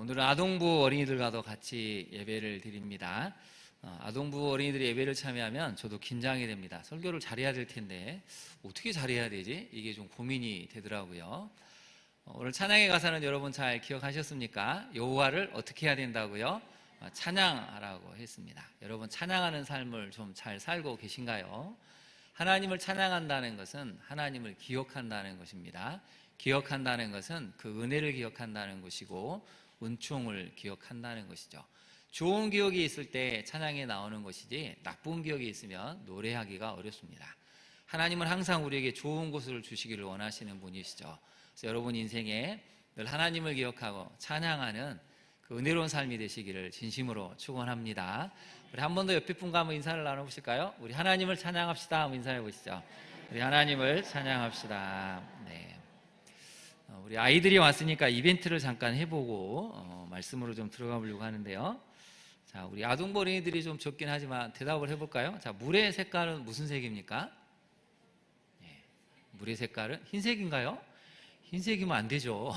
오늘은 아동부 어린이들과도 같이 예배를 드립니다. 아동부 어린이들이 예배를 참여하면 저도 긴장이 됩니다. 설교를 잘해야 될 텐데 어떻게 잘해야 되지? 이게 좀 고민이 되더라고요. 오늘 찬양의 가사는 여러분 잘 기억하셨습니까? 여호와를 어떻게 해야 된다고요? 찬양하라고 했습니다. 여러분 찬양하는 삶을 좀 잘 살고 계신가요? 하나님을 찬양한다는 것은 하나님을 기억한다는 것입니다. 기억한다는 것은 그 은혜를 기억한다는 것이고 은총을 기억한다는 것이죠. 좋은 기억이 있을 때 찬양이 나오는 것이지 나쁜 기억이 있으면 노래하기가 어렵습니다. 하나님은 항상 우리에게 좋은 것을 주시기를 원하시는 분이시죠. 그래서 여러분 인생에 늘 하나님을 기억하고 찬양하는 그 은혜로운 삶이 되시기를 진심으로 축원합니다. 우리 한 번 더 옆에 분과 한번 인사를 나눠보실까요? 우리 하나님을 찬양합시다. 한번 인사해 보시죠. 우리 하나님을 찬양합시다. 네. 우리 아이들이 왔으니까 이벤트를 잠깐 해보고 말씀으로 좀 들어가 보려고 하는데요. 자, 우리 아동부 어린이들이 좀 적긴 하지만 대답을 해볼까요? 자, 물의 색깔은 무슨 색입니까? 네. 물의 색깔은 흰색인가요? 흰색이면 안 되죠.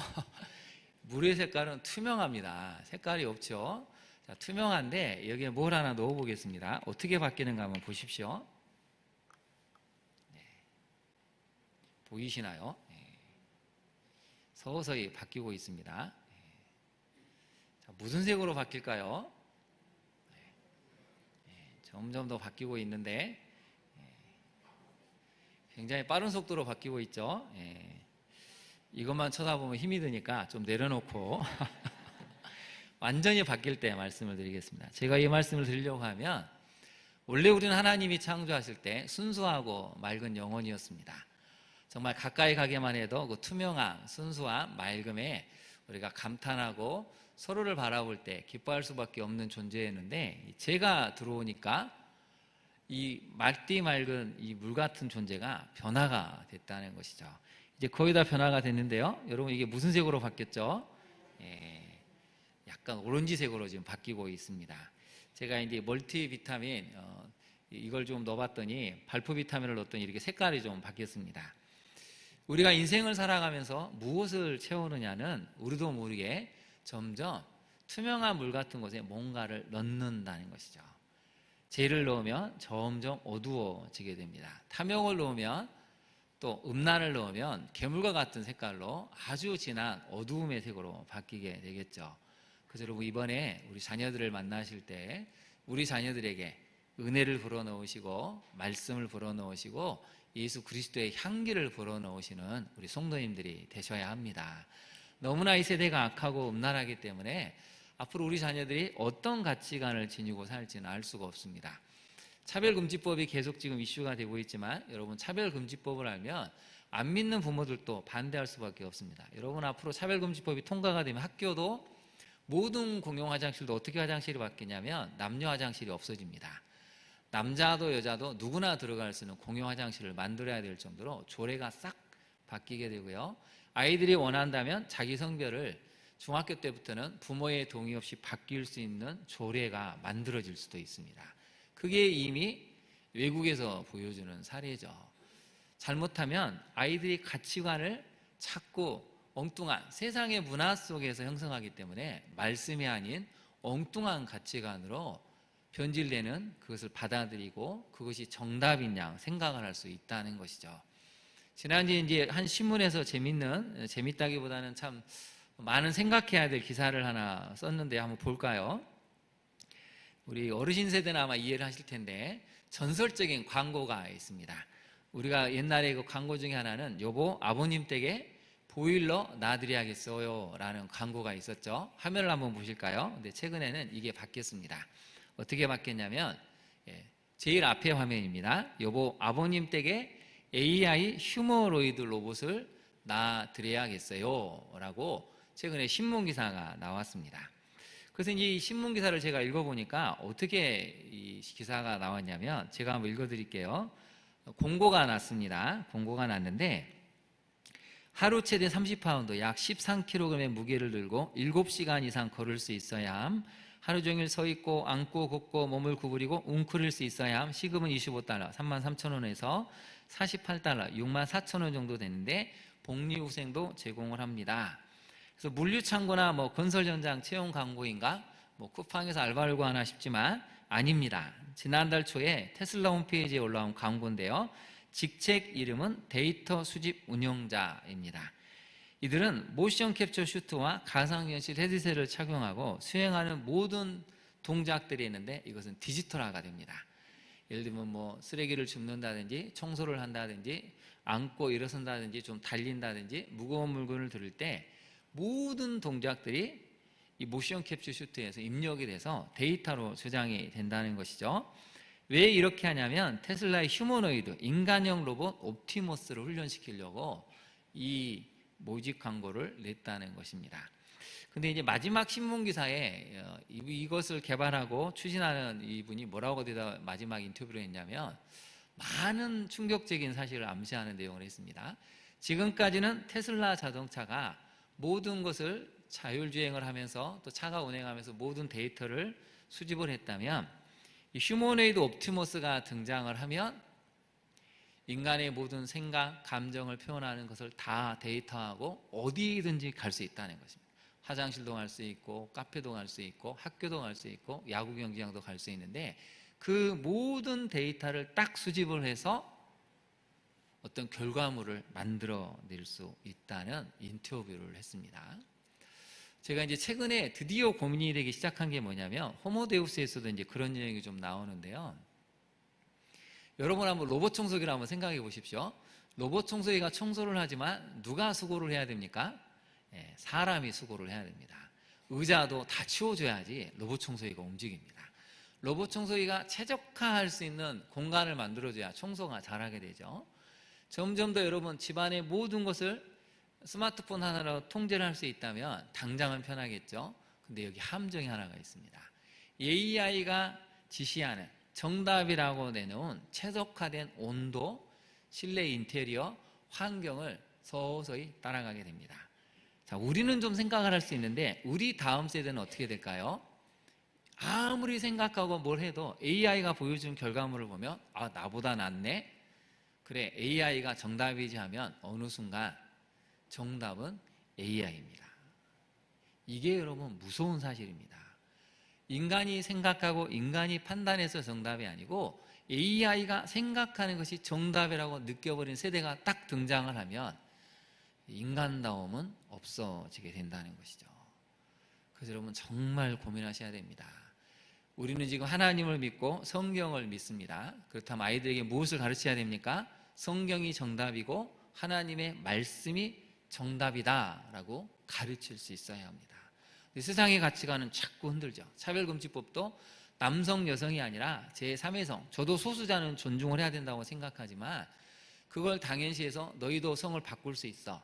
물의 색깔은 투명합니다. 색깔이 없죠. 자, 투명한데 여기에 뭘 하나 넣어 보겠습니다. 어떻게 바뀌는가 한번 보십시오. 네. 보이시나요? 네. 서서히 바뀌고 있습니다. 네. 자, 무슨 색으로 바뀔까요? 네. 네. 점점 더 바뀌고 있는데 네. 굉장히 빠른 속도로 바뀌고 있죠. 네. 이것만 쳐다보면 힘이 드니까 좀 내려놓고 완전히 바뀔 때 말씀을 드리겠습니다. 제가 이 말씀을 드리려고 하면 원래 우리는 하나님이 창조하실 때 순수하고 맑은 영혼이었습니다. 정말 가까이 가기만 해도 그 투명한 순수한 맑음에 우리가 감탄하고 서로를 바라볼 때 기뻐할 수밖에 없는 존재였는데 제가 들어오니까 이 맑디 맑은 이 물 같은 존재가 변화가 됐다는 것이죠. 이제 거의 다 변화가 됐는데요. 여러분 이게 무슨 색으로 바뀌었죠? 약간 오렌지색으로 지금 바뀌고 있습니다. 제가 이제 멀티비타민 이걸 좀 넣어봤더니 발포 비타민을 넣었더니 이렇게 색깔이 좀 바뀌었습니다. 우리가 인생을 살아가면서 무엇을 채우느냐는 우리도 모르게 점점 투명한 물 같은 곳에 뭔가를 넣는다는 것이죠. 재를 넣으면 점점 어두워지게 됩니다. 탐욕을 넣으면 또 음란을 넣으면 괴물과 같은 색깔로 아주 진한 어두움의 색으로 바뀌게 되겠죠. 그래서 여러분 이번에 우리 자녀들을 만나실 때 우리 자녀들에게 은혜를 불어넣으시고 말씀을 불어넣으시고 예수 그리스도의 향기를 불어넣으시는 우리 성도님들이 되셔야 합니다. 너무나 이 세대가 악하고 음란하기 때문에 앞으로 우리 자녀들이 어떤 가치관을 지니고 살지는 알 수가 없습니다. 차별금지법이 계속 지금 이슈가 되고 있지만 여러분 차별금지법을 알면 안 믿는 부모들도 반대할 수밖에 없습니다. 여러분 앞으로 차별금지법이 통과가 되면 학교도 모든 공용 화장실도 어떻게 화장실이 바뀌냐면 남녀 화장실이 없어집니다. 남자도 여자도 누구나 들어갈 수 있는 공용 화장실을 만들어야 될 정도로 조례가 싹 바뀌게 되고요. 아이들이 원한다면 자기 성별을 중학교 때부터는 부모의 동의 없이 바뀔 수 있는 조례가 만들어질 수도 있습니다. 그게 이미 외국에서 보여주는 사례죠. 잘못하면 아이들이 가치관을 찾고 엉뚱한 세상의 문화 속에서 형성하기 때문에 말씀이 아닌 엉뚱한 가치관으로 변질되는 그것을 받아들이고 그것이 정답인 양 생각을 할 수 있다는 것이죠. 지난주에 이제 한 신문에서 재밌다기보다는 참 많은 생각해야 될 기사를 하나 썼는데 한번 볼까요? 우리 어르신 세대는 아마 이해를 하실 텐데 전설적인 광고가 있습니다. 우리가 옛날에 그 광고 중에 하나는 여보 아버님 댁에 보일러 놔드려야겠어요 라는 광고가 있었죠. 화면을 한번 보실까요? 근데 최근에는 이게 바뀌었습니다. 어떻게 바뀌었냐면 제일 앞에 화면입니다. 여보 아버님 댁에 AI 휴머노이드 로봇을 놔드려야겠어요 라고 최근에 신문기사가 나왔습니다. 그래서 이 신문기사를 제가 읽어보니까 어떻게 이 기사가 나왔냐면 제가 한번 읽어드릴게요. 공고가 났습니다. 공고가 났는데 하루 최대 30파운드 약 13kg의 무게를 들고 7시간 이상 걸을 수 있어야 함. 하루 종일 서 있고 앉고 걷고 몸을 구부리고 웅크릴 수 있어야 함. 시급은 $25, 33,000원에서 $48, 64,000원 정도 되는데 복리후생도 제공을 합니다. 그래서 물류창고나 뭐 건설 현장 채용 광고인가, 뭐 쿠팡에서 알바를 구하나 싶지만 아닙니다. 지난달 초에 테슬라 홈페이지에 올라온 광고인데요. 직책 이름은 데이터 수집 운용자입니다. 이들은 모션 캡처 슈트와 가상현실 헤드셋을 착용하고 수행하는 모든 동작들이 있는데 이것은 디지털화가 됩니다. 예를 들면 뭐 쓰레기를 줍는다든지 청소를 한다든지 앉고 일어선다든지 좀 달린다든지 무거운 물건을 들을 때 모든 동작들이 이 모션 캡처 슈트에서 입력이 돼서 데이터로 저장이 된다는 것이죠. 왜 이렇게 하냐면 테슬라의 휴머노이드 인간형 로봇 옵티머스를 훈련시키려고 이 모집 광고를 냈다는 것입니다. 근데 이제 마지막 신문 기사에 이것을 개발하고 추진하는 이분이 뭐라고 대다 마지막 인터뷰를 했냐면 많은 충격적인 사실을 암시하는 내용을 했습니다. 지금까지는 테슬라 자동차가 모든 것을 자율주행을 하면서 또 차가 운행하면서 모든 데이터를 수집을 했다면 이 휴머노이드 옵티머스가 등장을 하면 인간의 모든 생각, 감정을 표현하는 것을 다 데이터하고 어디든지 갈 수 있다는 것입니다. 화장실도 갈 수 있고 카페도 갈 수 있고 학교도 갈 수 있고 야구 경기장도 갈 수 있는데 그 모든 데이터를 딱 수집을 해서 어떤 결과물을 만들어낼 수 있다는 인터뷰를 했습니다. 제가 이제 최근에 드디어 고민이 되기 시작한 게 뭐냐면 호모데우스에서도 이제 그런 내용이 좀 나오는데요. 여러분 한번 로봇 청소기를 한번 생각해 보십시오. 로봇 청소기가 청소를 하지만 누가 수고를 해야 됩니까? 사람이 수고를 해야 됩니다. 의자도 다 치워줘야지 로봇 청소기가 움직입니다. 로봇 청소기가 최적화할 수 있는 공간을 만들어줘야 청소가 잘하게 되죠. 점점 더 여러분 집안의 모든 것을 스마트폰 하나로 통제를 할 수 있다면 당장은 편하겠죠. 근데 여기 함정이 하나가 있습니다. AI가 지시하는 정답이라고 내놓은 최적화된 온도, 실내 인테리어, 환경을 서서히 따라가게 됩니다. 자, 우리는 좀 생각을 할 수 있는데 우리 다음 세대는 어떻게 될까요? 아무리 생각하고 뭘 해도 AI가 보여준 결과물을 보면 아, 나보다 낫네? 그래, AI가 정답이지 하면 어느 순간 정답은 AI입니다. 이게 여러분 무서운 사실입니다. 인간이 생각하고 인간이 판단해서 정답이 아니고 AI가 생각하는 것이 정답이라고 느껴버린 세대가 딱 등장을 하면 인간다움은 없어지게 된다는 것이죠. 그래서 여러분 정말 고민하셔야 됩니다. 우리는 지금 하나님을 믿고 성경을 믿습니다. 그렇다면 아이들에게 무엇을 가르쳐야 됩니까? 성경이 정답이고 하나님의 말씀이 정답이다라고 가르칠 수 있어야 합니다. 세상의 가치관은 자꾸 흔들죠. 차별금지법도 남성, 여성이 아니라 제3의 성, 저도 소수자는 존중을 해야 된다고 생각하지만 그걸 당연시해서 너희도 성을 바꿀 수 있어.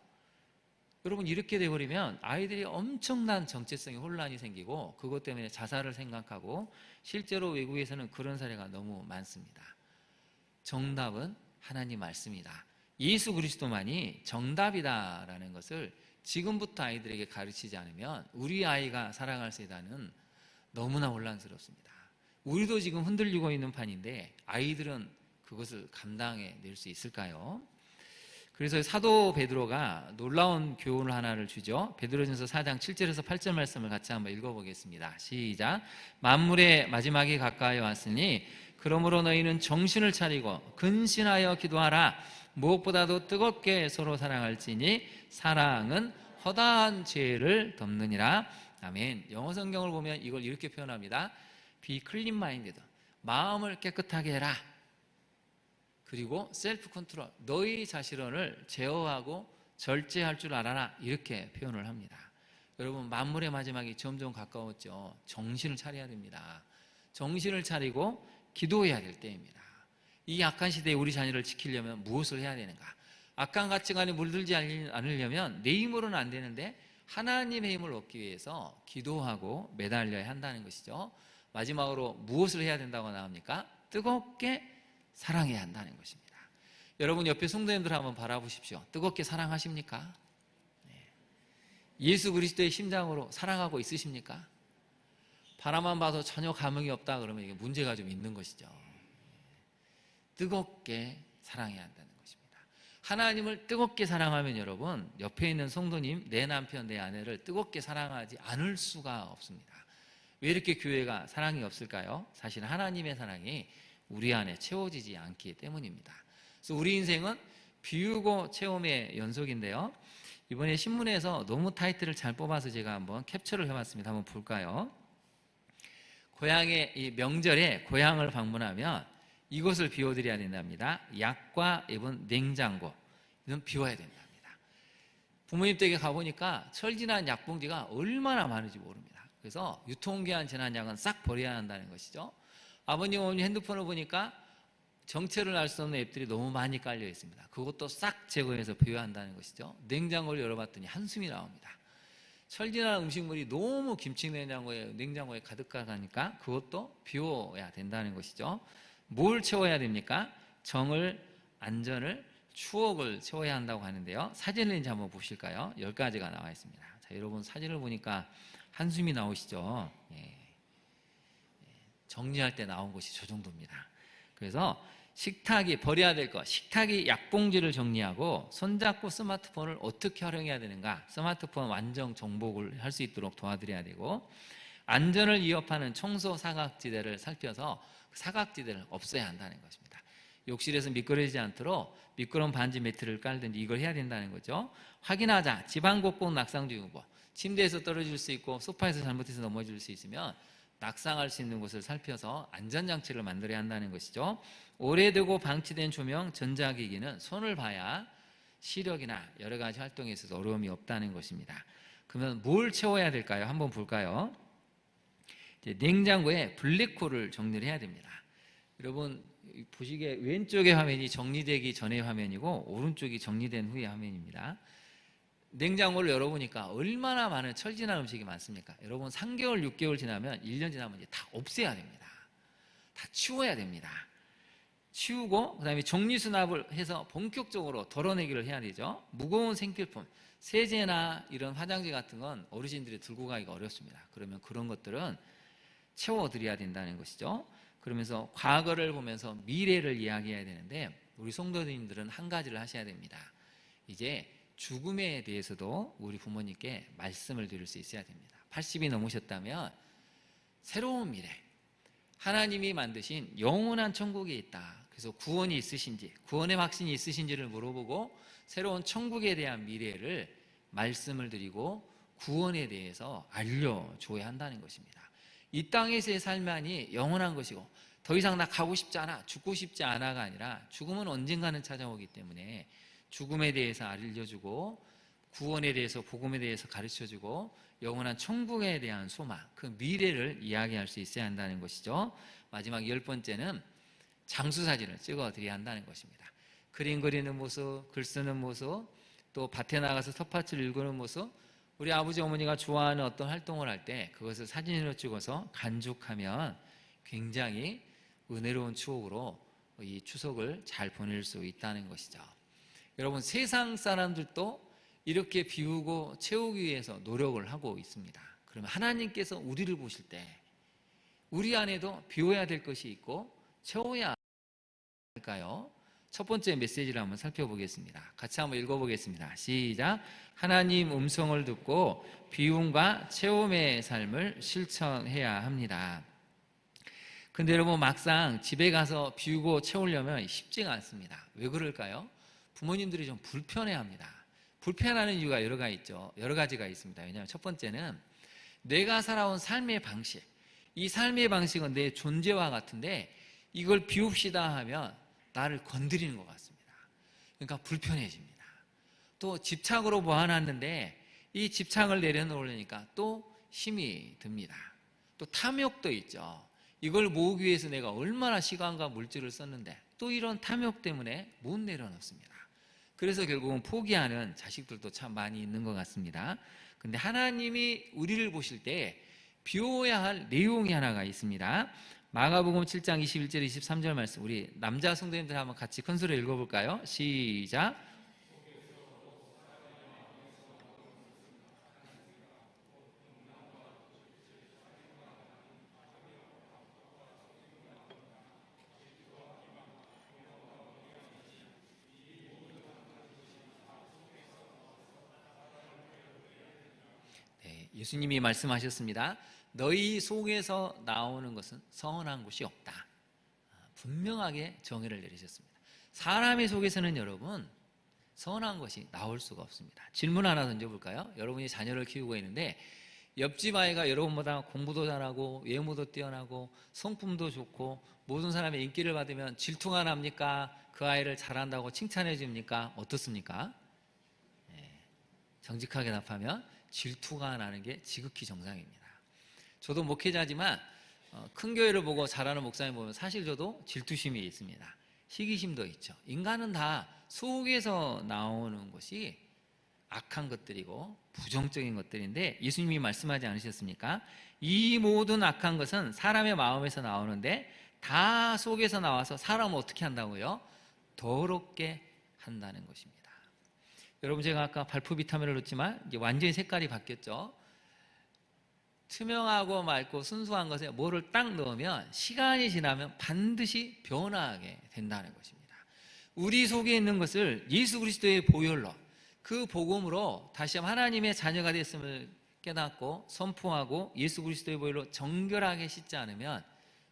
여러분 이렇게 돼버리면 아이들이 엄청난 정체성의 혼란이 생기고 그것 때문에 자살을 생각하고 실제로 외국에서는 그런 사례가 너무 많습니다. 정답은 하나님 말씀이다. 예수 그리스도만이 정답이다라는 것을 지금부터 아이들에게 가르치지 않으면 우리 아이가 살아갈 세대는 너무나 혼란스럽습니다. 우리도 지금 흔들리고 있는 판인데 아이들은 그것을 감당해낼 수 있을까요? 그래서 사도 베드로가 놀라운 교훈을 하나를 주죠. 베드로전서 4장 7절에서 8절 말씀을 같이 한번 읽어보겠습니다. 시작. 만물의 마지막이 가까이 왔으니 그러므로 너희는 정신을 차리고 근신하여 기도하라. 무엇보다도 뜨겁게 서로 사랑할지니 사랑은 허다한 죄를 덮느니라. 아멘. 영어 성경을 보면 이걸 이렇게 표현합니다. Be clean minded. 마음을 깨끗하게 해라. 그리고 셀프 컨트롤. 너희 자신을 제어하고 절제할 줄 알아라. 이렇게 표현을 합니다. 여러분 만물의 마지막이 점점 가까웠죠. 정신을 차려야 됩니다. 정신을 차리고 기도해야 될 때입니다. 이 악한 시대에 우리 자녀를 지키려면 무엇을 해야 되는가? 악한 가치관에 물들지 않으려면 내 힘으로는 안 되는데 하나님의 힘을 얻기 위해서 기도하고 매달려야 한다는 것이죠. 마지막으로 무엇을 해야 된다고 나옵니까? 뜨겁게 사랑해야 한다는 것입니다. 여러분 옆에 성도님들 한번 바라보십시오. 뜨겁게 사랑하십니까? 예수 그리스도의 심장으로 사랑하고 있으십니까? 바라만 봐서 전혀 감흥이 없다 그러면 이게 문제가 좀 있는 것이죠. 뜨겁게 사랑해야 한다는 것입니다. 하나님을 뜨겁게 사랑하면 여러분, 옆에 있는 성도님, 내 남편, 내 아내를 뜨겁게 사랑하지 않을 수가 없습니다. 왜 이렇게 교회가 사랑이 없을까요? 사실 하나님의 사랑이 우리 안에 채워지지 않기 때문입니다. 그래서 우리 인생은 비우고 채움의 연속인데요. 이번에 신문에서 너무 타이틀을 잘 뽑아서 제가 한번 캡처를 해봤습니다. 한번 볼까요? 고향의 이 명절에 고향을 방문하면 이것을 비워드려야 된답니다. 약과 앱은 냉장고, 이건 비워야 된답니다. 부모님 댁에 가보니까 철진한 약봉지가 얼마나 많은지 모릅니다. 그래서 유통기한 지난 약은 싹 버려야 한다는 것이죠. 아버님, 어머니 핸드폰을 보니까 정체를 알 수 없는 앱들이 너무 많이 깔려 있습니다. 그것도 싹 제거해서 비워야 한다는 것이죠. 냉장고를 열어봤더니 한숨이 나옵니다. 철진한 음식물이 너무 김치 냉장고에 가득 가니까 그것도 비워야 된다는 것이죠. 뭘 채워야 됩니까? 정을, 안전을, 추억을 채워야 한다고 하는데요. 사진을 이제 한번 보실까요? 10가지가 나와 있습니다. 자, 여러분 사진을 보니까 한숨이 나오시죠? 예. 정리할 때 나온 것이 저 정도입니다. 그래서 식탁이 버려야 될 것, 식탁이 약봉지를 정리하고 손잡고 스마트폰을 어떻게 활용해야 되는가, 스마트폰 완전 정복을 할 수 있도록 도와드려야 되고, 안전을 위협하는 청소 사각지대를 살펴서 사각지대를 없애야 한다는 것입니다. 욕실에서 미끄러지지 않도록 미끄러운 반지 매트를 깔든지 이걸 해야 된다는 거죠. 확인하자. 집안 곳곳 낙상주 유보. 침대에서 떨어질 수 있고 소파에서 잘못해서 넘어질 수 있으면 낙상할 수 있는 곳을 살펴서 안전장치를 만들어야 한다는 것이죠. 오래되고 방치된 조명, 전자기기는 손을 봐야 시력이나 여러 가지 활동에 있어서 어려움이 없다는 것입니다. 그러면 뭘 채워야 될까요? 한번 볼까요? 이제 냉장고에 블랙홀을 정리를 해야 됩니다. 여러분 보시기에 왼쪽의 화면이 정리되기 전의 화면이고 오른쪽이 정리된 후의 화면입니다. 냉장고를 열어보니까 얼마나 많은 철진한 음식이 많습니까? 여러분 3개월, 6개월 지나면 1년 지나면 이제 다 없애야 됩니다. 다 치워야 됩니다. 치우고 그다음에 정리수납을 해서 본격적으로 덜어내기를 해야 되죠. 무거운 생필품, 세제나 이런 화장지 같은 건 어르신들이 들고 가기가 어렵습니다. 그러면 그런 것들은 채워드려야 된다는 것이죠. 그러면서 과거를 보면서 미래를 이야기해야 되는데 우리 성도님들은 한 가지를 하셔야 됩니다. 이제 죽음에 대해서도 우리 부모님께 말씀을 드릴 수 있어야 됩니다. 80이 넘으셨다면 새로운 미래, 하나님이 만드신 영원한 천국에 있다. 그래서 구원이 있으신지, 구원의 확신이 있으신지를 물어보고 새로운 천국에 대한 미래를 말씀을 드리고 구원에 대해서 알려줘야 한다는 것입니다. 이 땅에서의 삶만이 영원한 것이고 더 이상 나 가고 싶지 않아, 죽고 싶지 않아가 아니라 죽음은 언젠가는 찾아오기 때문에 죽음에 대해서 알려주고 구원에 대해서, 복음에 대해서 가르쳐주고 영원한 천국에 대한 소망, 그 미래를 이야기할 수 있어야 한다는 것이죠. 마지막 10번째는 장수사진을 찍어드려야 한다는 것입니다. 그림 그리는 모습, 글 쓰는 모습, 또 밭에 나가서 텃밭을 일구는 모습, 우리 아버지 어머니가 좋아하는 어떤 활동을 할 때 그것을 사진으로 찍어서 간직하면 굉장히 은혜로운 추억으로 이 추석을 잘 보낼 수 있다는 것이죠. 여러분 세상 사람들도 이렇게 비우고 채우기 위해서 노력을 하고 있습니다. 그러면 하나님께서 우리를 보실 때 우리 안에도 비워야 될 것이 있고 채워야 할까요? 첫 번째 메시지를 한번 살펴보겠습니다. 같이 한번 읽어보겠습니다. 시작. 하나님 음성을 듣고 비움과 채움의 삶을 실천해야 합니다. 근데 여러분 막상 집에 가서 비우고 채우려면 쉽지가 않습니다. 왜 그럴까요? 부모님들이 좀 불편해합니다. 불편하는 이유가 여러 가지가 있습니다. 왜냐하면 첫 번째는 내가 살아온 삶의 방식, 이 삶의 방식은 내 존재와 같은데 이걸 비웁시다 하면 나를 건드리는 것 같습니다. 그러니까 불편해집니다. 또 집착으로 모아놨는데 이 집착을 내려놓으려니까 또 힘이 듭니다. 또 탐욕도 있죠. 이걸 모으기 위해서 내가 얼마나 시간과 물질을 썼는데 또 이런 탐욕 때문에 못 내려놓습니다. 그래서 결국은 포기하는 자식들도 참 많이 있는 것 같습니다. 근데 하나님이 우리를 보실 때 비워야 할 내용이 하나가 있습니다. 마가복음 7장 21절 23절 말씀, 우리 남자 성도님들 한번 같이 큰 소리로 읽어볼까요? 시작. 예수님이 말씀하셨습니다. 너희 속에서 나오는 것은 선한 것이 없다. 분명하게 정의를 내리셨습니다. 사람의 속에서는 여러분 선한 것이 나올 수가 없습니다. 질문 하나 던져볼까요? 여러분이 자녀를 키우고 있는데 옆집 아이가 여러분보다 공부도 잘하고 외모도 뛰어나고 성품도 좋고 모든 사람의 인기를 받으면 질투가 납니까? 그 아이를 잘한다고 칭찬해 줍니까? 어떻습니까? 정직하게 답하면 질투가 나는 게 지극히 정상입니다. 저도 목회자지만 큰 교회를 보고 잘하는 목사님 보면 사실 저도 질투심이 있습니다. 시기심도 있죠. 인간은 다 속에서 나오는 것이 악한 것들이고 부정적인 것들인데 예수님이 말씀하지 않으셨습니까? 이 모든 악한 것은 사람의 마음에서 나오는데 다 속에서 나와서 사람을 어떻게 한다고요? 더럽게 한다는 것입니다. 여러분, 제가 아까 발포 비타민을 넣었지만 이제 완전히 색깔이 바뀌었죠. 투명하고 맑고 순수한 것에 뭐를 딱 넣으면 시간이 지나면 반드시 변하게 된다는 것입니다. 우리 속에 있는 것을 예수 그리스도의 보혈로, 그 복음으로 다시 한번 하나님의 자녀가 됐음을 깨닫고 선포하고 예수 그리스도의 보혈로 정결하게 씻지 않으면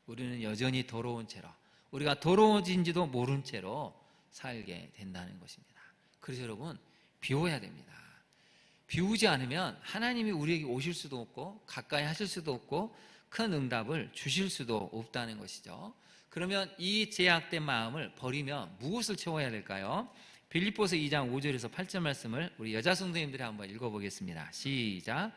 우리는 여전히 더러운 채로, 우리가 더러워진지도 모른 채로 살게 된다는 것입니다. 그래서 여러분, 비워야 됩니다. 비우지 않으면 하나님이 우리에게 오실 수도 없고 가까이 하실 수도 없고 큰 응답을 주실 수도 없다는 것이죠. 그러면 이 제약된 마음을 버리면 무엇을 채워야 될까요? 빌립보서 2장 5절에서 8절 말씀을 우리 여자 성도님들이 한번 읽어보겠습니다. 시작.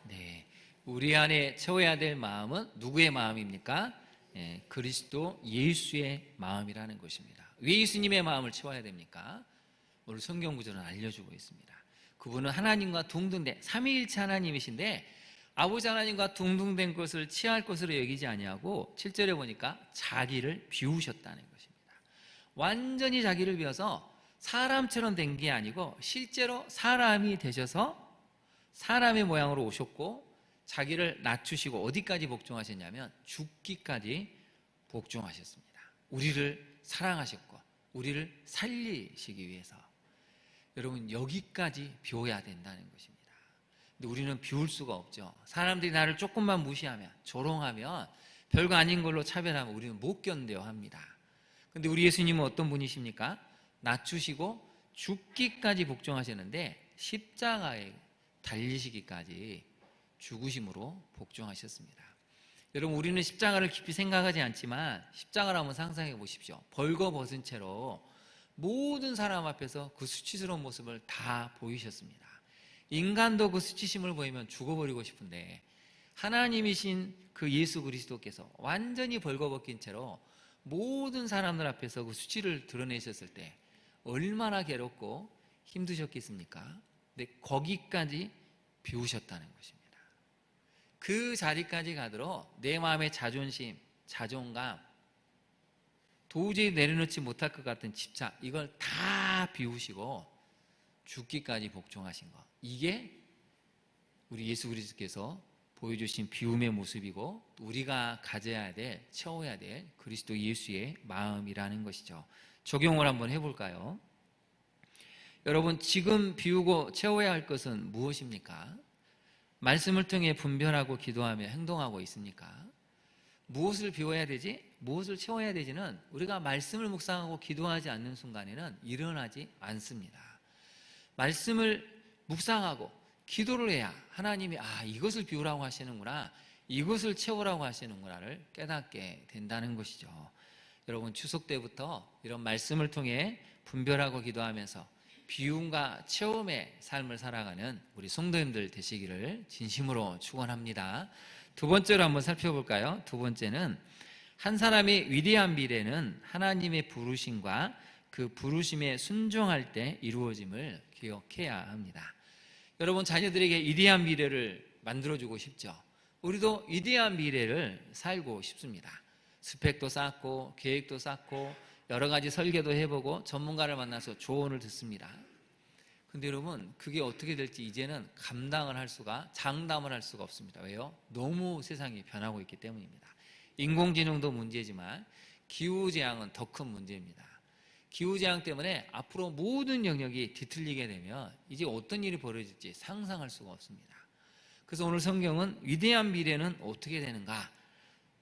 네, 우리 안에 채워야 될 마음은 누구의 마음입니까? 그리스도 예수의 마음이라는 것입니다. 왜 예수님의 마음을 채워야 됩니까? 오늘 성경 구절은 알려주고 있습니다. 그분은 하나님과 동등된 삼위일체 하나님이신데 아버지 하나님과 동등된 것을 취할 것으로 여기지 아니하고 7절에 보니까 자기를 비우셨다는 것입니다. 완전히 자기를 비워서 사람처럼 된 게 아니고 실제로 사람이 되셔서 사람의 모양으로 오셨고 자기를 낮추시고 어디까지 복종하셨냐면 죽기까지 복종하셨습니다. 우리를 사랑하셨고 우리를 살리시기 위해서. 여러분, 여기까지 비워야 된다는 것입니다. 근데 우리는 비울 수가 없죠. 사람들이 나를 조금만 무시하면, 조롱하면, 별거 아닌 걸로 차별하면 우리는 못 견뎌 합니다. 근데 우리 예수님은 어떤 분이십니까? 낮추시고 죽기까지 복종하셨는데 십자가에 달리시기까지 죽으심으로 복종하셨습니다. 여러분, 우리는 십자가를 깊이 생각하지 않지만 십자가를 한번 상상해 보십시오. 벌거벗은 채로 모든 사람 앞에서 그 수치스러운 모습을 다 보이셨습니다. 인간도 그 수치심을 보이면 죽어버리고 싶은데 하나님이신 그 예수 그리스도께서 완전히 벌거벗긴 채로 모든 사람들 앞에서 그 수치를 드러내셨을 때 얼마나 괴롭고 힘드셨겠습니까? 근데 거기까지 비우셨다는 것입니다. 그 자리까지 가도록 내 마음의 자존심, 자존감, 도저히 내려놓지 못할 것 같은 집착, 이걸 다 비우시고 죽기까지 복종하신 것. 이게 우리 예수 그리스도께서 보여주신 비움의 모습이고 우리가 가져야 될, 채워야 될 그리스도 예수의 마음이라는 것이죠. 적용을 한번 해볼까요? 여러분, 지금 비우고 채워야 할 것은 무엇입니까? 말씀을 통해 분별하고 기도하며 행동하고 있습니까? 무엇을 비워야 되지? 무엇을 채워야 되지는 우리가 말씀을 묵상하고 기도하지 않는 순간에는 일어나지 않습니다. 말씀을 묵상하고 기도를 해야 하나님이 이것을 비우라고 하시는구나, 이것을 채우라고 하시는구나를 깨닫게 된다는 것이죠. 여러분, 추석 때부터 이런 말씀을 통해 분별하고 기도하면서 비움과 채움의 삶을 살아가는 우리 성도님들 되시기를 진심으로 축원합니다. 두 번째로 한번 살펴볼까요? 두 번째는 한 사람의 위대한 미래는 하나님의 부르심과 그 부르심에 순종할 때 이루어짐을 기억해야 합니다. 여러분, 자녀들에게 위대한 미래를 만들어주고 싶죠. 우리도 위대한 미래를 살고 싶습니다. 스펙도 쌓고 계획도 쌓고 여러 가지 설계도 해보고 전문가를 만나서 조언을 듣습니다. 근데 여러분, 그게 어떻게 될지 이제는 장담을 할 수가 없습니다. 왜요? 너무 세상이 변하고 있기 때문입니다. 인공지능도 문제지만 기후재앙은 더 큰 문제입니다. 기후재앙 때문에 앞으로 모든 영역이 뒤틀리게 되면 이제 어떤 일이 벌어질지 상상할 수가 없습니다. 그래서 오늘 성경은 위대한 미래는 어떻게 되는가?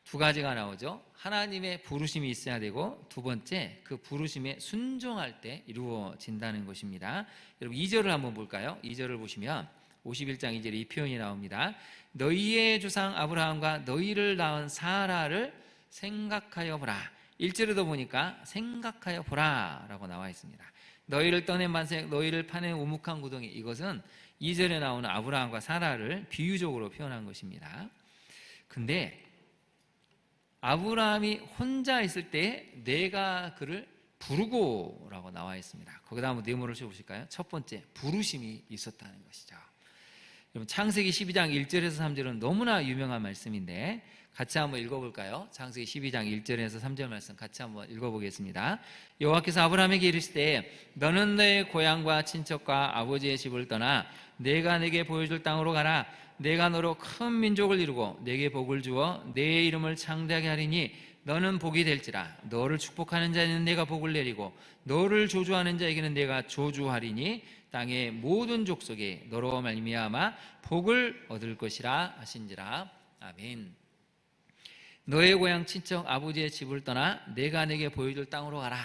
두 가지가 나오죠. 하나님의 부르심이 있어야 되고, 두 번째, 그 부르심에 순종할 때 이루어진다는 것입니다. 여러분 2절을 한번 볼까요? 2절을 보시면 51장 2절에 이 표현이 나옵니다. 너희의 조상 아브라함과 너희를 낳은 사라를 생각하여 보라. 1절에도 보니까 생각하여 보라 라고 나와 있습니다. 너희를 떠낸 반석, 너희를 파낸 우묵한 구덩이, 이것은 2절에 나오는 아브라함과 사라를 비유적으로 표현한 것입니다. 근데 아브라함이 혼자 있을 때 내가 그를 부르고 라고 나와 있습니다. 거기다 한번 네모를 쳐보실까요? 첫 번째, 부르심이 있었다는 것이죠. 여러분 창세기 12장 1절에서 3절은 너무나 유명한 말씀인데 같이 한번 읽어볼까요? 창세기 12장 1절에서 3절 말씀 같이 한번 읽어보겠습니다. 여호와께서 아브라함에게 이르시되 너는 내 고향과 친척과 아버지의 집을 떠나 내가 내게 보여줄 땅으로 가라. 내가 너로 큰 민족을 이루고 내게 복을 주어 내 이름을 창대하게 하리니 너는 복이 될지라. 너를 축복하는 자에는 내가 복을 내리고 너를 조주하는 자에게는 내가 조주하리니 땅의 모든 족속에 너로 말미암아 복을 얻을 것이라 하신지라. 아멘. 너의 고향 친척 아버지의 집을 떠나 내가 내게 보여줄 땅으로 가라.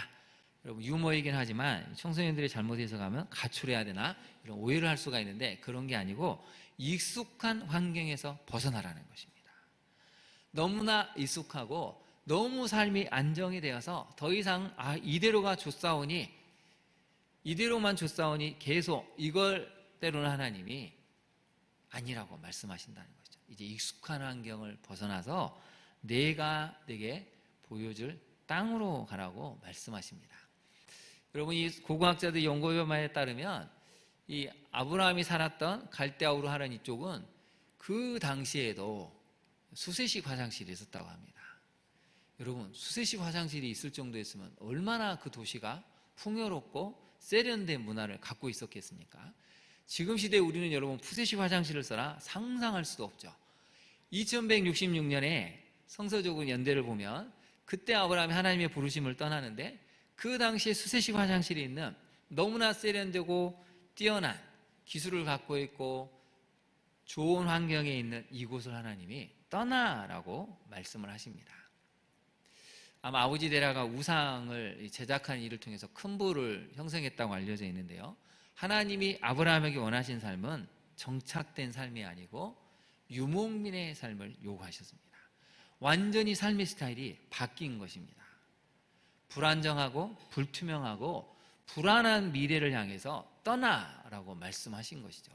여러분 유머이긴 하지만 청소년들이 잘못 해석하면 가출해야 되나 이런 오해를 할 수가 있는데 그런 게 아니고 익숙한 환경에서 벗어나라는 것입니다. 너무나 익숙하고 너무 삶이 안정이 되어서 더 이상 이대로가 좋사오니 이대로만 좋사오니 계속 이걸대로는 하나님이 아니라고 말씀하신다는 거죠. 이제 익숙한 환경을 벗어나서 내가 내게 보여줄 땅으로 가라고 말씀하십니다. 여러분 이 고고학자들 연구결과에 따르면 이 아브라함이 살았던 갈대아우르 하란 이쪽은 그 당시에도 수세식 화장실이 있었다고 합니다. 여러분 수세식 화장실이 있을 정도였으면 얼마나 그 도시가 풍요롭고 세련된 문화를 갖고 있었겠습니까? 지금 시대에 우리는 여러분 푸세식 화장실을 써라 상상할 수도 없죠. 2166년에 성서적인 연대를 보면 그때 아브라함이 하나님의 부르심을 떠나는데 그 당시에 수세식 화장실이 있는 너무나 세련되고 뛰어난 기술을 갖고 있고 좋은 환경에 있는 이곳을 하나님이 떠나라고 말씀을 하십니다. 아마 아버지 데라가 우상을 제작한 일을 통해서 큰 부를 형성했다고 알려져 있는데요. 하나님이 아브라함에게 원하신 삶은 정착된 삶이 아니고 유목민의 삶을 요구하셨습니다. 완전히 삶의 스타일이 바뀐 것입니다. 불안정하고 불투명하고 불안한 미래를 향해서 떠나라고 말씀하신 것이죠.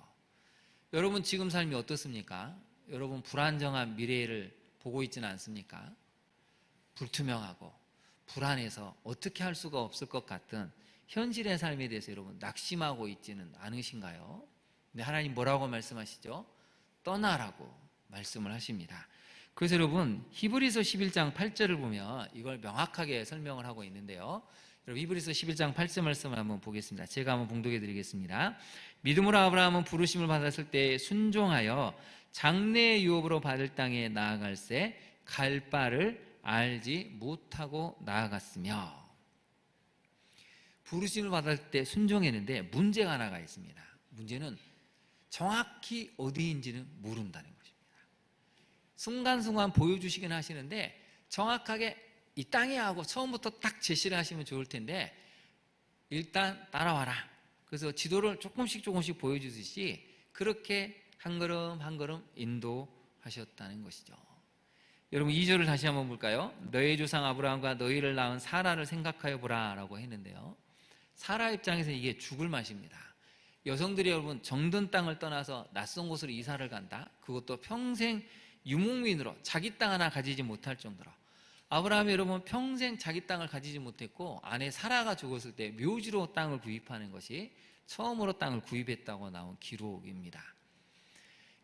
여러분 지금 삶이 어떻습니까? 여러분 불안정한 미래를 보고 있지는 않습니까? 불투명하고 불안해서 어떻게 할 수가 없을 것 같은 현실의 삶에 대해서 여러분 낙심하고 있지는 않으신가요? 근데 하나님 뭐라고 말씀하시죠? 떠나라고 말씀을 하십니다. 그래서 여러분 히브리서 11장 8절을 보면 이걸 명확하게 설명을 하고 있는데요. 여러분 히브리서 11장 8절 말씀을 한번 보겠습니다. 제가 한번 봉독해 드리겠습니다. 믿음으로 아브라함은 부르심을 받았을 때 순종하여 장래의 유업으로 받을 땅에 나아갈새 갈 바를 알지 못하고 나아갔으며. 부르심을 받았을 때 순종했는데 문제가 하나가 있습니다. 문제는 정확히 어디인지는 모른다는 것입니다. 순간순간 보여주시긴 하시는데 정확하게 이 땅에 하고 처음부터 딱 제시를 하시면 좋을 텐데 일단 따라와라. 그래서 지도를 조금씩 보여주듯이 그렇게 한 걸음 한 걸음 인도하셨다는 것이죠. 여러분 2절을 다시 한번 볼까요? 너의 조상 아브라함과 너희를 낳은 사라를 생각하여 보라 라고 했는데요. 사라 입장에서 이게 죽을 맛입니다. 여성들이 여러분 정든 땅을 떠나서 낯선 곳으로 이사를 간다. 그것도 평생 유목민으로 자기 땅 하나 가지지 못할 정도로. 아브라함이 여러분 평생 자기 땅을 가지지 못했고 아내 사라가 죽었을 때 묘지로 땅을 구입하는 것이 처음으로 땅을 구입했다고 나온 기록입니다.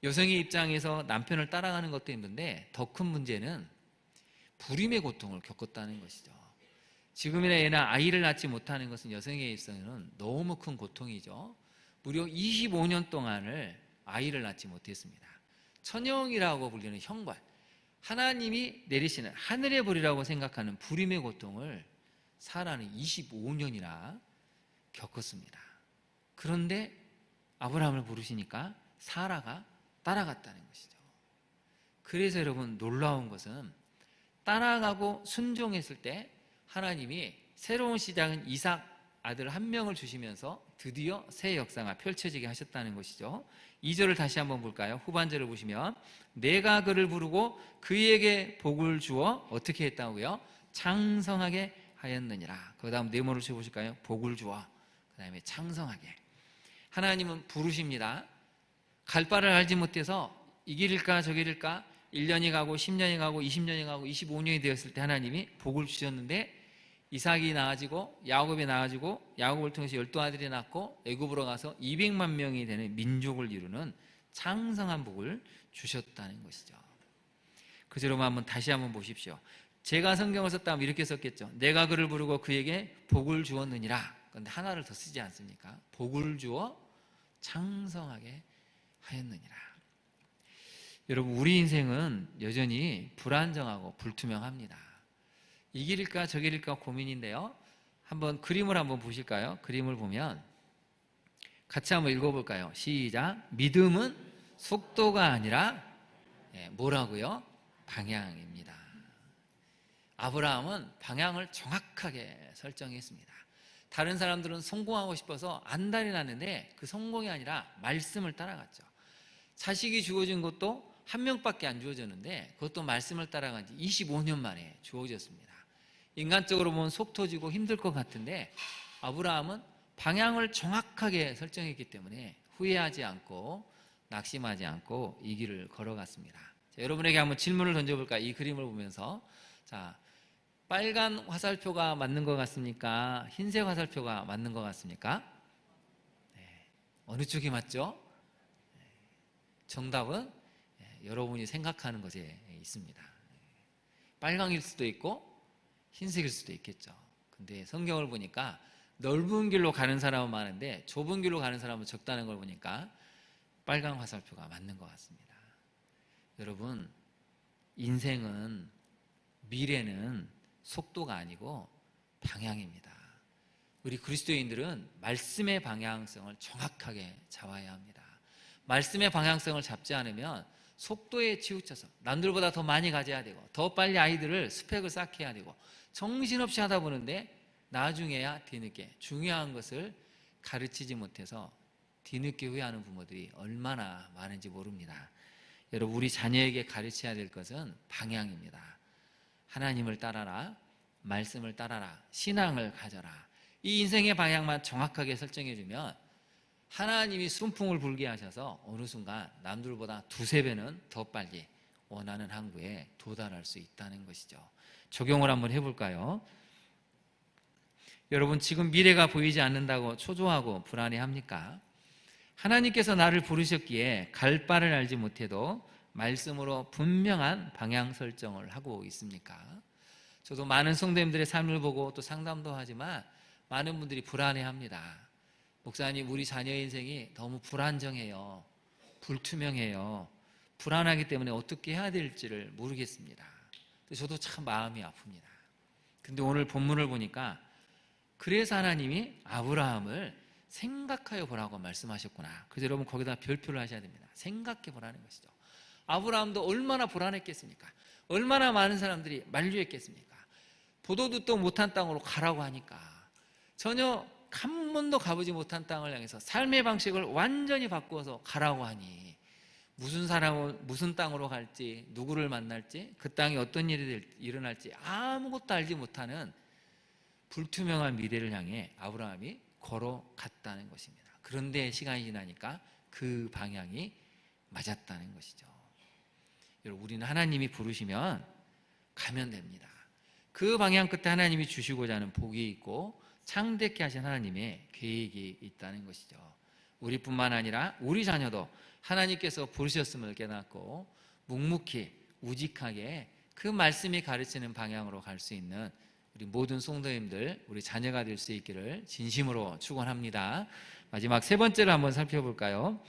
여성의 입장에서 남편을 따라가는 것도 힘든데 더 큰 문제는 불임의 고통을 겪었다는 것이죠. 지금이나 예나 아이를 낳지 못하는 것은 여성에 있어서는 너무 큰 고통이죠. 무려 25년 동안을 아이를 낳지 못했습니다. 천형이라고 불리는 형벌, 하나님이 내리시는 하늘의 벌이라고 생각하는 불임의 고통을 사라는 25년이나 겪었습니다. 그런데 아브라함을 부르시니까 사라가 따라갔다는 것이죠. 그래서 여러분, 놀라운 것은 따라가고 순종했을 때 하나님이 새로운 시작은 이삭 아들 한 명을 주시면서 드디어 새 역사가 펼쳐지게 하셨다는 것이죠. 2절을 다시 한번 볼까요? 후반절을 보시면 내가 그를 부르고 그에게 복을 주어 어떻게 했다고요? 창성하게 하였느니라. 그 다음 네모를 쳐보실까요? 복을 주어, 그 다음에 창성하게. 하나님은 부르십니다. 갈 바를 알지 못해서 이 길일까 저 길일까 1년이 가고 10년이 가고 20년이 가고 25년이 되었을 때 하나님이 복을 주셨는데 이삭이 낳아지고 야곱이 낳아지고 야곱을 통해서 12아들이 낳고 애굽으로 가서 200만 명이 되는 민족을 이루는 창성한 복을 주셨다는 것이죠. 그 여러분 한번 다시 한번 보십시오. 제가 성경을 썼다면 이렇게 썼겠죠. 내가 그를 부르고 그에게 복을 주었느니라. 그런데 하나를 더 쓰지 않습니까? 복을 주어 창성하게 하였느니라. 여러분, 우리 인생은 여전히 불안정하고 불투명합니다. 이 길일까 저 길일까 고민인데요. 한번 그림을 한번 보실까요? 그림을 보면 같이 한번 읽어볼까요? 시작. 믿음은 속도가 아니라 뭐라고요? 방향입니다. 아브라함은 방향을 정확하게 설정했습니다. 다른 사람들은 성공하고 싶어서 안달이 났는데 그 성공이 아니라 말씀을 따라갔죠. 자식이 주어진 것도 한 명밖에 안 주어졌는데 그것도 말씀을 따라간 지 25년 만에 주어졌습니다. 인간적으로 보면 속 터지고 힘들 것 같은데 아브라함은 방향을 정확하게 설정했기 때문에 후회하지 않고 낙심하지 않고 이 길을 걸어갔습니다. 자, 여러분에게 한번 질문을 던져볼까요? 이 그림을 보면서. 자, 빨간 화살표가 맞는 것 같습니까? 흰색 화살표가 맞는 것 같습니까? 네. 어느 쪽이 맞죠? 네. 정답은 여러분이 생각하는 것에 있습니다. 빨강일 수도 있고 흰색일 수도 있겠죠. 근데 성경을 보니까 넓은 길로 가는 사람은 많은데 좁은 길로 가는 사람은 적다는 걸 보니까 빨간 화살표가 맞는 것 같습니다. 여러분, 인생은, 미래는 속도가 아니고 방향입니다. 우리 그리스도인들은 말씀의 방향성을 정확하게 잡아야 합니다. 말씀의 방향성을 잡지 않으면 속도에 치우쳐서 남들보다 더 많이 가져야 되고 더 빨리 아이들을 스펙을 쌓게 해야 되고 정신없이 하다 보는데 나중에야 뒤늦게 중요한 것을 가르치지 못해서 뒤늦게 후회하는 부모들이 얼마나 많은지 모릅니다. 여러분, 우리 자녀에게 가르쳐야 될 것은 방향입니다. 하나님을 따라라, 말씀을 따라라, 신앙을 가져라. 이 인생의 방향만 정확하게 설정해주면 하나님이 순풍을 불게 하셔서 어느 순간 남들보다 두세 배는 더 빨리 원하는 항구에 도달할 수 있다는 것이죠. 적용을 한번 해볼까요? 여러분, 지금 미래가 보이지 않는다고 초조하고 불안해합니까? 하나님께서 나를 부르셨기에 갈 바를 알지 못해도 말씀으로 분명한 방향 설정을 하고 있습니까? 저도 많은 성도님들의 삶을 보고 또 상담도 하지만 많은 분들이 불안해합니다. 목사님, 우리 자녀 인생이 너무 불안정해요. 불투명해요. 불안하기 때문에 어떻게 해야 될지를 모르겠습니다. 저도 참 마음이 아픕니다. 근데 오늘 본문을 보니까 그래서 하나님이 아브라함을 생각하여 보라고 말씀하셨구나. 그래서 여러분 거기다 별표를 하셔야 됩니다. 생각해 보라는 것이죠. 아브라함도 얼마나 불안했겠습니까? 얼마나 많은 사람들이 만류했겠습니까? 보도 듣도 못한 땅으로 가라고 하니까 전혀 한 번도 가보지 못한 땅을 향해서 삶의 방식을 완전히 바꾸어서 가라고 하니 무슨 땅으로 갈지, 누구를 만날지, 그 땅에 어떤 일이 일어날지 아무것도 알지 못하는 불투명한 미래를 향해 아브라함이 걸어갔다는 것입니다. 그런데 시간이 지나니까 그 방향이 맞았다는 것이죠. 여러분, 우리는 하나님이 부르시면 가면 됩니다. 그 방향 끝에 하나님이 주시고자 하는 복이 있고 창대케 하신 하나님의 계획이 있다는 것이죠. 우리뿐만 아니라 우리 자녀도 하나님께서 부르셨음을 깨닫고 묵묵히 우직하게 그 말씀이 가르치는 방향으로 갈 수 있는 우리 모든 성도님들, 우리 자녀가 될 수 있기를 진심으로 축원합니다. 마지막 세 번째를 한번 살펴볼까요?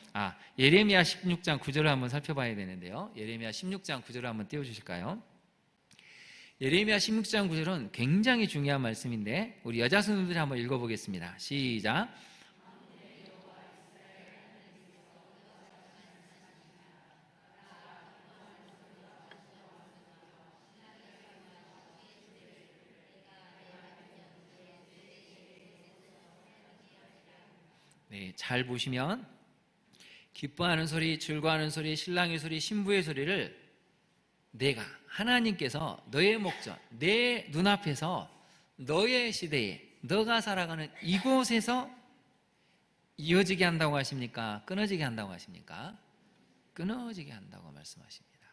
예레미야 16장 9절을 한번 살펴봐야 되는데요. 예레미야 16장 9절을 한번 띄워주실까요? 예레미야 16장 9절은 굉장히 중요한 말씀인데 우리 여자 성도들이 한번 읽어보겠습니다. 시작. 네, 잘 보시면 기뻐하는 소리, 즐거워하는 소리, 신랑의 소리, 신부의 소리를 내가 하나님께서 너의 목전, 내 눈앞에서 너의 시대에 너가 살아가는 이곳에서 이어지게 한다고 하십니까? 끊어지게 한다고 하십니까? 끊어지게 한다고 말씀하십니다.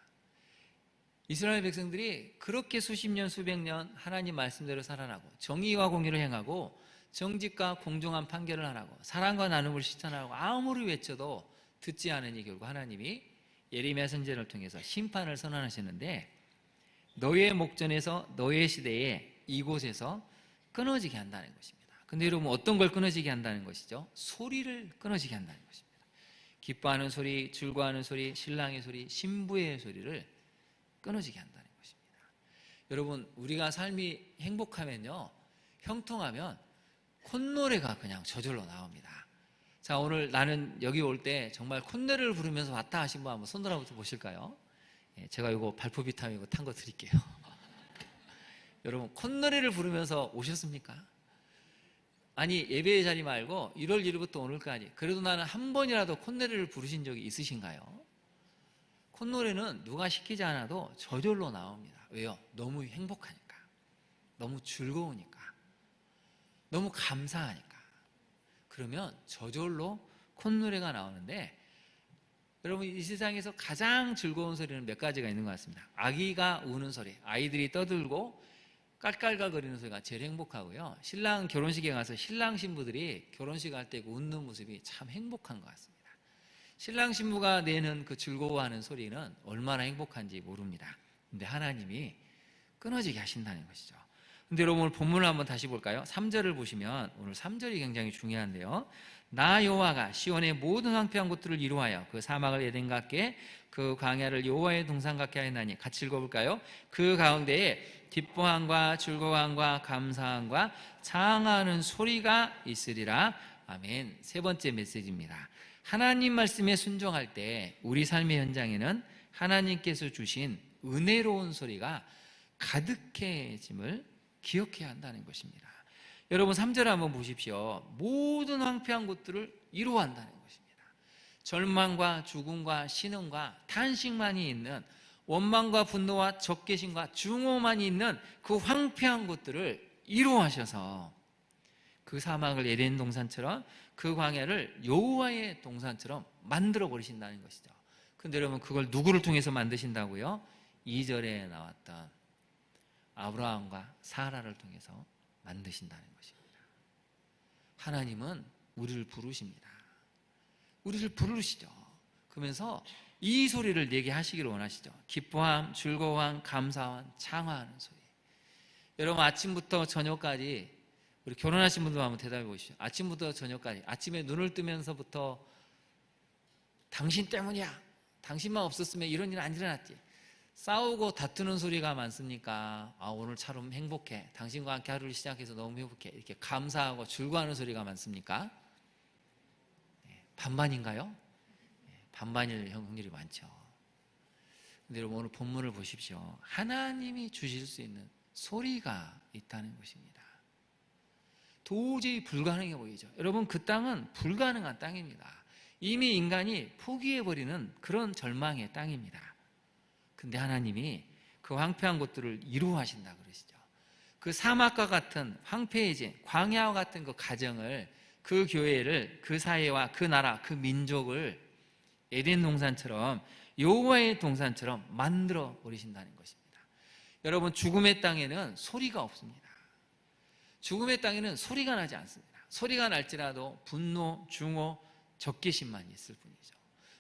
이스라엘 백성들이 그렇게 수십 년, 수백 년 하나님 말씀대로 살아나고 정의와 공의를 행하고 정직과 공정한 판결을 하라고 사랑과 나눔을 실천하라고 아무리 외쳐도 듣지 않으니 결국 하나님이 예레미야 선지자를 통해서 심판을 선언하시는데 너의 목전에서 너의 시대에 이곳에서 끊어지게 한다는 것입니다. 근데 여러분 어떤 걸 끊어지게 한다는 것이죠? 소리를 끊어지게 한다는 것입니다. 기뻐하는 소리, 즐거워하는 소리, 신랑의 소리, 신부의 소리를 끊어지게 한다는 것입니다. 여러분 우리가 삶이 행복하면요, 형통하면 콧노래가 그냥 저절로 나옵니다. 자, 오늘 나는 여기 올 때 정말 콧노래를 부르면서 왔다 하신 분 한번 손 들어부터 보실까요? 제가 이거 발포 비타민 이거 탄 거 드릴게요. 여러분 콧노래를 부르면서 오셨습니까? 아니 예배의 자리 말고 1월 1일부터 오늘까지 그래도 나는 한 번이라도 콧노래를 부르신 적이 있으신가요? 콧노래는 누가 시키지 않아도 저절로 나옵니다. 왜요? 너무 행복하니까, 너무 즐거우니까, 너무 감사하니까. 그러면 저절로 콧노래가 나오는데 여러분 이 세상에서 가장 즐거운 소리는 몇 가지가 있는 것 같습니다. 아기가 우는 소리, 아이들이 떠들고 깔깔깔거리는 소리가 제일 행복하고요. 신랑 결혼식에 가서 신랑 신부들이 결혼식 할 때 웃는 모습이 참 행복한 것 같습니다. 신랑 신부가 내는 그 즐거워하는 소리는 얼마나 행복한지 모릅니다. 근데 하나님이 끊어지게 하신다는 것이죠. 근데 여러분 오늘 본문을 한번 다시 볼까요? 3절을 보시면 오늘 3절이 굉장히 중요한데요. 나 여호와가 시온의 모든 황폐한 곳들을 이루하여 그 사막을 에덴 같게 그 광야를 여호와의 동산 같게 하였나니, 같이 읽어볼까요? 그 가운데에 기뻐함과 즐거움과 감사함과 창하는 소리가 있으리라. 아멘. 세 번째 메시지입니다. 하나님 말씀에 순종할 때 우리 삶의 현장에는 하나님께서 주신 은혜로운 소리가 가득해짐을 기억해야 한다는 것입니다. 여러분 3절 한번 보십시오. 모든 황폐한 곳들을 이루어한다는 것입니다. 절망과 죽음과 신음과 탄식만이 있는, 원망과 분노와 적개심과 증오만이 있는 그 황폐한 곳들을 이루어하셔서 그 사막을 에덴 동산처럼 그 광야를 여호와의 동산처럼 만들어 버리신다는 것이죠. 근데 여러분 그걸 누구를 통해서 만드신다고요? 2절에 나왔던 아브라함과 사라를 통해서 만드신다는 것입니다. 하나님은 우리를 부르십니다. 우리를 부르시죠. 그러면서 이 소리를 내게 하시기를 원하시죠. 기뻐함, 즐거움, 감사함, 창화하는 소리. 여러분 아침부터 저녁까지, 우리 결혼하신 분들 한번 대답해 보십시오. 아침부터 저녁까지, 아침에 눈을 뜨면서부터 당신 때문이야, 당신만 없었으면 이런 일은 안 일어났지, 싸우고 다투는 소리가 많습니까? 오늘 참 행복해, 당신과 함께 하루를 시작해서 너무 행복해, 이렇게 감사하고 즐거워하는 소리가 많습니까? 반반인가요? 반반일 확률이 많죠. 근데 여러분 오늘 본문을 보십시오. 하나님이 주실 수 있는 소리가 있다는 것입니다. 도저히 불가능해 보이죠. 여러분 그 땅은 불가능한 땅입니다. 이미 인간이 포기해버리는 그런 절망의 땅입니다. 근데 하나님이 그 황폐한 곳들을 이루어하신다 그러시죠. 그 사막과 같은 황폐해진 광야와 같은 그 가정을, 그 교회를, 그 사회와 그 나라, 그 민족을 에덴 동산처럼, 여호와의 동산처럼 만들어 버리신다는 것입니다. 여러분 죽음의 땅에는 소리가 없습니다. 죽음의 땅에는 소리가 나지 않습니다. 소리가 날지라도 분노, 증오, 적개심만 있을 뿐이죠.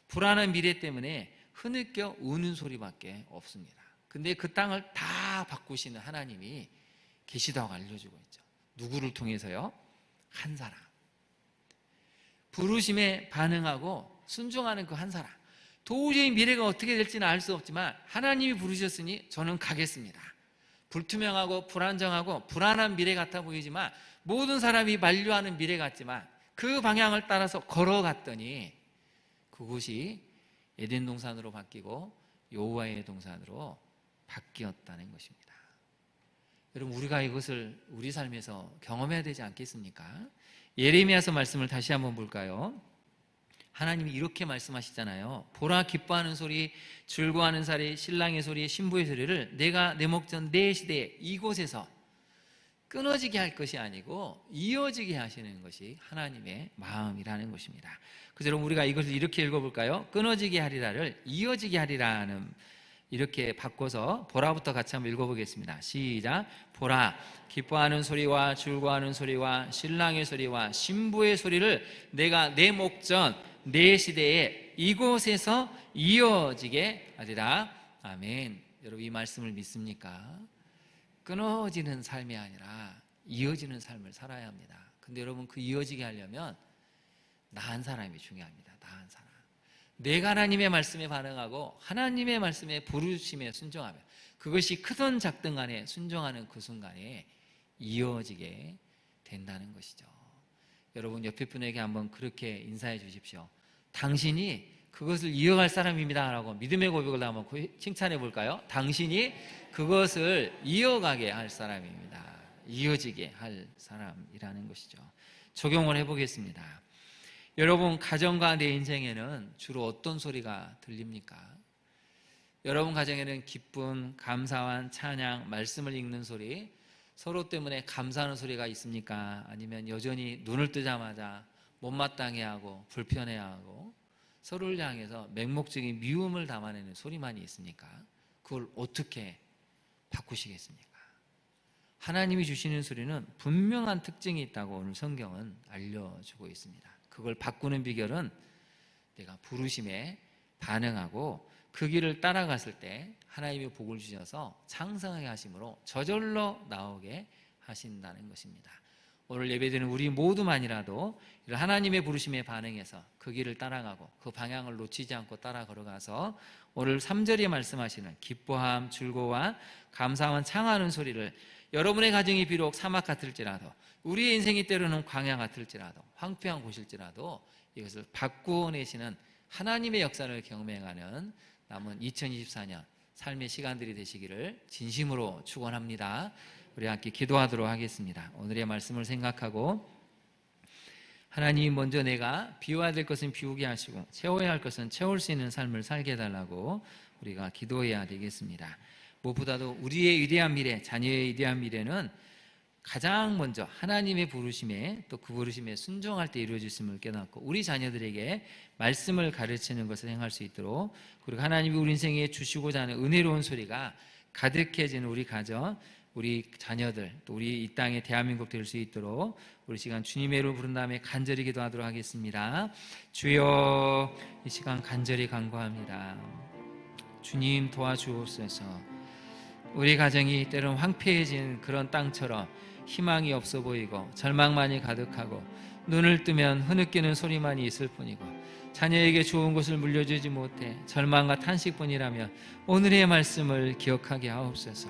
불안한 미래 때문에 흐느껴 우는 소리밖에 없습니다. 근데 그 땅을 다 바꾸시는 하나님이 계시다고 알려주고 있죠. 누구를 통해서요? 한 사람. 부르심에 반응하고 순종하는 그 한 사람. 도저히 미래가 어떻게 될지는 알 수 없지만 하나님이 부르셨으니 저는 가겠습니다. 불투명하고 불안정하고 불안한 미래 같아 보이지만, 모든 사람이 만류하는 미래 같지만 그 방향을 따라서 걸어갔더니 그곳이 에덴 동산으로 바뀌고 여호와의 동산으로 바뀌었다는 것입니다. 여러분, 우리가 이것을 우리 삶에서 경험해야 되지 않겠습니까? 예레미야서 말씀을 다시 한번 볼까요? 하나님이 이렇게 말씀하시잖아요. 보라, 기뻐하는 소리, 즐거워하는 소리, 신랑의 소리, 신부의 소리를 내가 내 목전 내 시대에 이곳에서 끊어지게 할 것이 아니고 이어지게 하시는 것이 하나님의 마음이라는 것입니다. 그래서 여러분, 우리가 이것을 이렇게 읽어볼까요? 끊어지게 하리라를 이어지게 하리라는, 이렇게 바꿔서 보라부터 같이 한번 읽어보겠습니다. 시작. 보라, 기뻐하는 소리와 즐거워하는 소리와 신랑의 소리와 신부의 소리를 내가 내 목전 내 시대에 이곳에서 이어지게 하리라. 아멘. 여러분, 이 말씀을 믿습니까? 끊어지는 삶이 아니라 이어지는 삶을 살아야 합니다. 근데 여러분, 그 이어지게 하려면 나은 사람이 중요합니다. 나은 사람. 내가 하나님의 말씀에 반응하고 하나님의 말씀에 부르심에 순종하며, 그것이 크든 작든 간에 순종하는 그 순간에 이어지게 된다는 것이죠. 여러분, 옆에 분에게 한번 그렇게 인사해 주십시오. 당신이 그것을 이어갈 사람입니다 라고 믿음의 고백을 한번 칭찬해 볼까요? 당신이 그것을 이어가게 할 사람입니다. 이어지게 할 사람이라는 것이죠. 적용을 해보겠습니다. 여러분, 가정과 내 인생에는 주로 어떤 소리가 들립니까? 여러분 가정에는 기쁨, 감사와 찬양, 말씀을 읽는 소리, 서로 때문에 감사하는 소리가 있습니까? 아니면 여전히 눈을 뜨자마자 못마땅해하고 불편해하고 서로를 향해서 맹목적인 미움을 담아내는 소리만이 있습니까? 그걸 어떻게 바꾸시겠습니까? 하나님이 주시는 소리는 분명한 특징이 있다고 오늘 성경은 알려주고 있습니다. 그걸 바꾸는 비결은 내가 부르심에 반응하고 그 길을 따라갔을 때 하나님이 복을 주셔서 창성하게 하심으로 저절로 나오게 하신다는 것입니다. 오늘 예배드리는 우리 모두만이라도 하나님의 부르심에 반응해서 그 길을 따라가고 그 방향을 놓치지 않고 따라 걸어가서 오늘 3절에 말씀하시는 기뻐함, 즐거워함, 감사함, 창하는 소리를, 여러분의 가정이 비록 사막 같을지라도, 우리의 인생이 때로는 광야 같을지라도, 황폐한 곳일지라도 이것을 바꾸어내시는 하나님의 역사를 경험해가는 남은 2024년 삶의 시간들이 되시기를 진심으로 축원합니다. 우리 함께 기도하도록 하겠습니다. 오늘의 말씀을 생각하고, 하나님, 먼저 내가 비워야 될 것은 비우게 하시고 채워야 할 것은 채울 수 있는 삶을 살게 해달라고 우리가 기도해야 되겠습니다. 무엇보다도 우리의 위대한 미래, 자녀의 위대한 미래는 가장 먼저 하나님의 부르심에, 또 그 부르심에 순종할 때 이루어졌음을 깨닫고 우리 자녀들에게 말씀을 가르치는 것을 행할 수 있도록, 그리고 하나님이 우리 인생에 주시고자 하는 은혜로운 소리가 가득해지는 우리 가정, 우리 자녀들, 또 우리 이 땅의 대한민국 될 수 있도록 우리 시간 주님의 이름을 부른 다음에 간절히 기도하도록 하겠습니다. 주여, 이 시간 간절히 간구합니다. 주님, 도와주옵소서. 우리 가정이 때로는 황폐해진 그런 땅처럼 희망이 없어 보이고 절망만이 가득하고 눈을 뜨면 흐느끼는 소리만이 있을 뿐이고 자녀에게 좋은 것을 물려주지 못해 절망과 탄식뿐이라면 오늘의 말씀을 기억하게 하옵소서.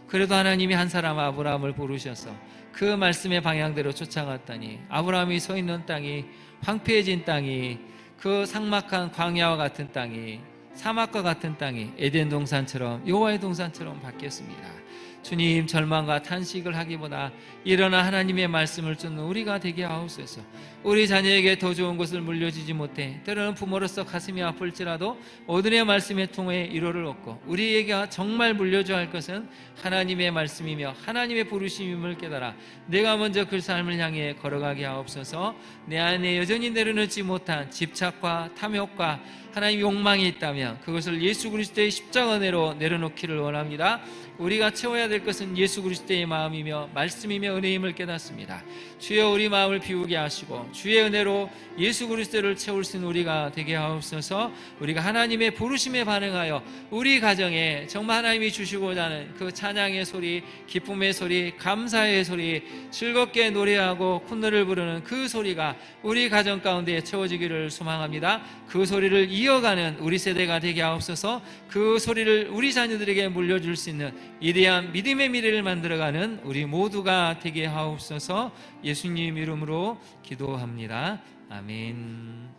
그래도 하나님이 한 사람 아브라함을 부르셔서 그 말씀의 방향대로 쫓아갔더니 아브라함이 서 있는 땅이, 황폐해진 땅이, 그 삭막한 광야와 같은 땅이, 사막과 같은 땅이 에덴 동산처럼, 여호와의 동산처럼 바뀌었습니다. 주님, 절망과 탄식을 하기보다 일어나 하나님의 말씀을 쫓는 우리가 되게 하옵소서. 우리 자녀에게 더 좋은 것을 물려주지 못해 때로는 부모로서 가슴이 아플지라도 오늘의 말씀에 통해 위로를 얻고 우리에게 정말 물려줘야 할 것은 하나님의 말씀이며 하나님의 부르심임을 깨달아 내가 먼저 그 삶을 향해 걸어가게 하옵소서. 내 안에 여전히 내려놓지 못한 집착과 탐욕과 하나님 욕망이 있다면 그것을 예수 그리스도의 십자가 은혜로 내려놓기를 원합니다. 우리가 채워야 될 될 것은 예수 그리스도의 마음이며 말씀이며 은혜임을 깨닫습니다. 주여 우리 마음을 비우게 하시고 주의 은혜로 예수 그리스도를 채울 수 있는 우리가 되게 하옵소서. 우리가 하나님의 부르심에 반응하여 우리 가정에 정말 하나님이 주시고자 하는 그 찬양의 소리, 기쁨의 소리, 감사의 소리, 즐겁게 노래하고 콧노래를 부르는 그 소리가 우리 가정 가운데 채워지기를 소망합니다. 그 소리를 이어가는 우리 세대가 되게 하옵소서. 그 소리를 우리 자녀들에게 물려줄 수 있는 위대한 믿음의 미래를 만들어가는 우리 모두가 되게 하옵소서. 예수님 이름으로 기도합니다. 아멘.